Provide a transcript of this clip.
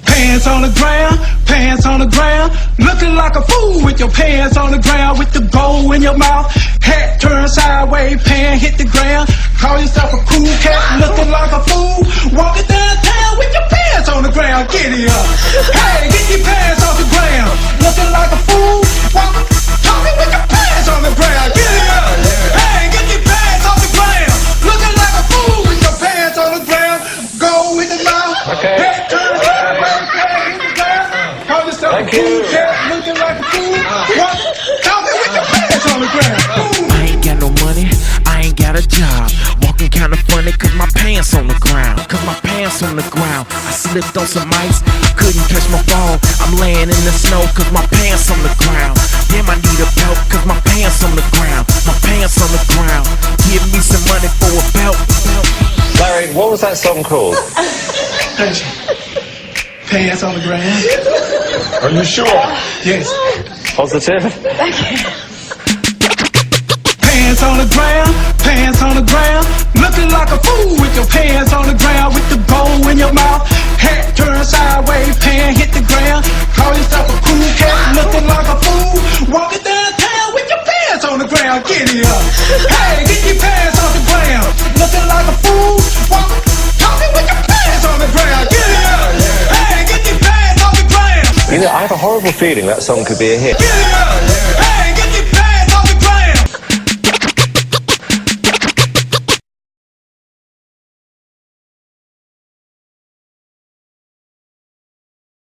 Pants on the ground, pants on the ground. Looking like a fool with your pants on the ground, with the bowl in your mouth. Hat turned sideways, pan hit the ground. Call yourself a cool cat, looking like a fool. Walking downtown with your pants on the ground. Get it up. Hey, get your pants off the ground. Looking like a fool. Walking, talking with your pants on the ground. Get it up. Hey, get your pants off the ground. Looking like a fool with your pants on the ground. Go with the mouth. Okay. Hat turned sideways, pan hit the ground. Call yourself a cool cat, looking like a fool. Walking, talking with your pants on the ground. Boom. I ain't got no money, I ain't got a job. Walking kinda funny cause my pants on the ground. Cause my pants on the ground. I slipped on some ice, couldn't catch my fall. I'm laying in the snow cause my pants on the ground. Damn, I need a belt cause my pants on the ground. My pants on the ground. Give me some money for a belt. Larry, what was that song called? Pants on the ground. Are you sure? Yes. Positive? Pants on the ground, pants on the ground. Looking like a fool with your pants on the ground, with the bowl in your mouth. Hat turned sideways, pan hit the ground. Call yourself a cool cat, looking like a fool. Walking downtown with your pants on the ground. Get it up. Hey, get your pants on the ground. Looking like a fool. Walking, talking with your pants on the ground. Get it up. Hey, get your pants on the ground. You know, I have a horrible feeling that song could be a hit. Get it up.